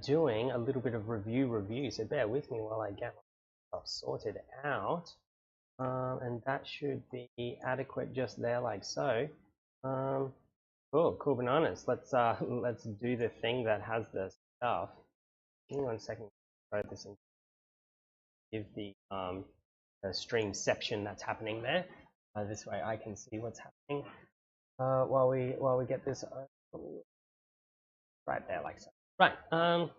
doing a little bit of review, so bear with me while I get myself sorted out. And that should be adequate just there, like so. Cool bananas. Let's do the thing that has the stuff. Give me 1 second. Throw this and give the streamception that's happening there. This way I can see what's happening. While we get this right there, like so. Right.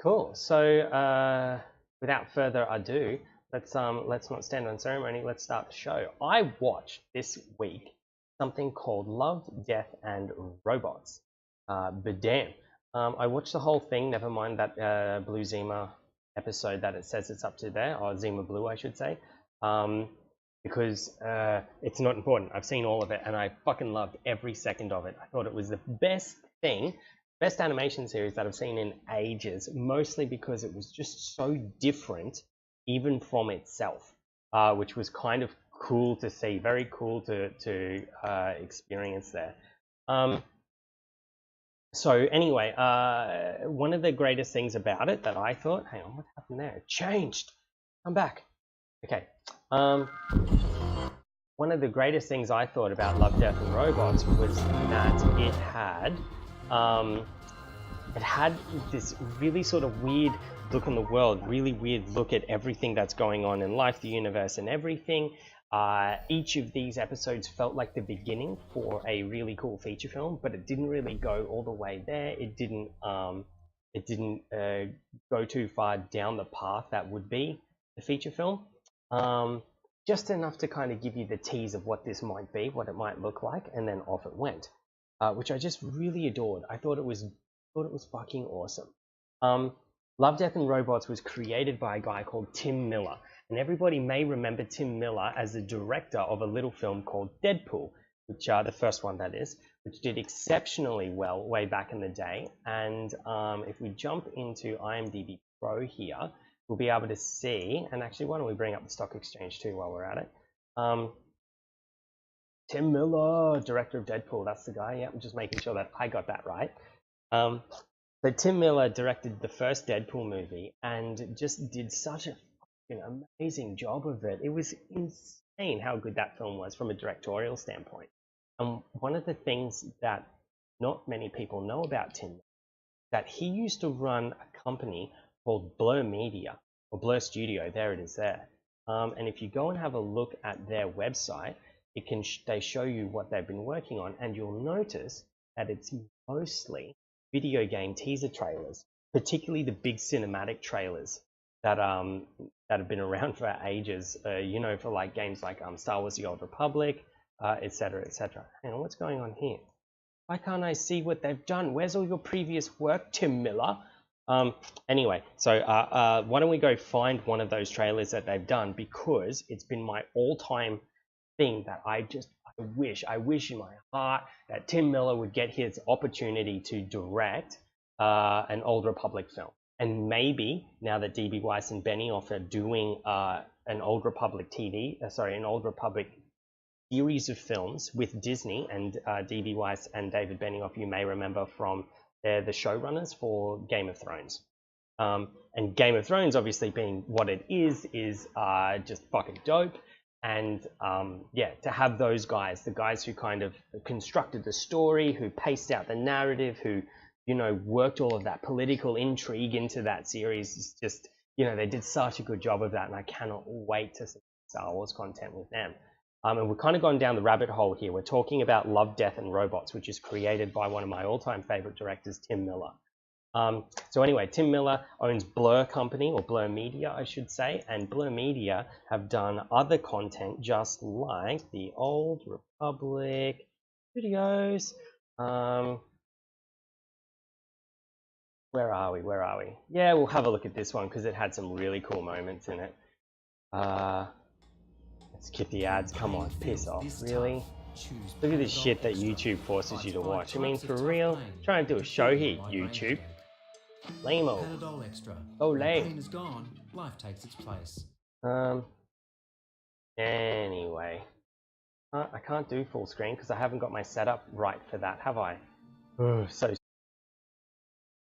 Cool. So without further ado, let's not stand on ceremony. Let's start the show. I watched this week something called Love, Death, and Robots. But damn, I watched the whole thing. Never mind that Blue Zima episode that it says it's up to there, or Zima Blue, I should say. Because it's not important. I've seen all of it, and I fucking loved every second of it. I thought it was the best animation series that I've seen in ages, mostly because it was just so different, even from itself, which was kind of cool to see, very cool to experience there. So anyway, one of the greatest things about it that I thought, hang on, what happened there? It changed. I'm back. Okay. One of the greatest things I thought about Love, Death, and Robots was that it had this really sort of weird look on the world, really weird look at everything that's going on in life, the universe, and everything. Each of these episodes felt like the beginning for a really cool feature film, but it didn't really go all the way there. It didn't go too far down the path that would be the feature film. Just enough to kind of give you the tease of what this might be, what it might look like, and then off it went, which I just really adored. I thought it was fucking awesome. Love, Death, and Robots was created by a guy called Tim Miller, and everybody may remember Tim Miller as the director of a little film called Deadpool, which the first one that is, which did exceptionally well way back in the day. And if we jump into IMDb Pro here, we'll be able to see, and actually why don't we bring up the stock exchange too while we're at it. Tim Miller, director of Deadpool, that's the guy. Yeah, I'm just making sure that I got that right. So Tim Miller directed the first Deadpool movie and just did such a fucking amazing job of it. It was insane how good that film was from a directorial standpoint. And one of the things that not many people know about Tim Miller, that he used to run a company called Blur Media, or Blur Studio, there it is there. And if you go and have a look at their website, they show you what they've been working on, and you'll notice that it's mostly video game teaser trailers, particularly the big cinematic trailers that have been around for ages, for like games like Star Wars: The Old Republic, etc., etc. Hang on, what's going on here? Why can't I see what they've done? Where's all your previous work, Tim Miller? Anyway, so why don't we go find one of those trailers that they've done, because it's been my all-time thing that I wish in my heart that Tim Miller would get his opportunity to direct an Old Republic film. And maybe now that DB Weiss and Benioff are doing an Old Republic an Old Republic series of films with Disney, and DB Weiss and David Benioff, you may remember from they're the showrunners for Game of Thrones. And Game of Thrones, obviously being what it is just fucking dope. And yeah, to have those guys, the guys who kind of constructed the story, who paced out the narrative, who, worked all of that political intrigue into that series, is just, they did such a good job of that, and I cannot wait to see Star Wars content with them. And we've kind of gone down the rabbit hole here. We're talking about Love, Death, and Robots, which is created by one of my all-time favorite directors, Tim Miller. So anyway, Tim Miller owns Blur Company, or Blur Media, I should say, and Blur Media have done other content just like the Old Republic Studios. Where are we? Yeah, we'll have a look at this one because it had some really cool moments in it. Let's skip the ads. Come on, piss off. Really? Look at this shit that YouTube forces you to watch. I mean, for real? Trying to do a show here, YouTube. Lame-o. Oh, lame. Pain is gone, life takes its place. Anyway. I can't do full screen because I haven't got my setup right for that, have I? So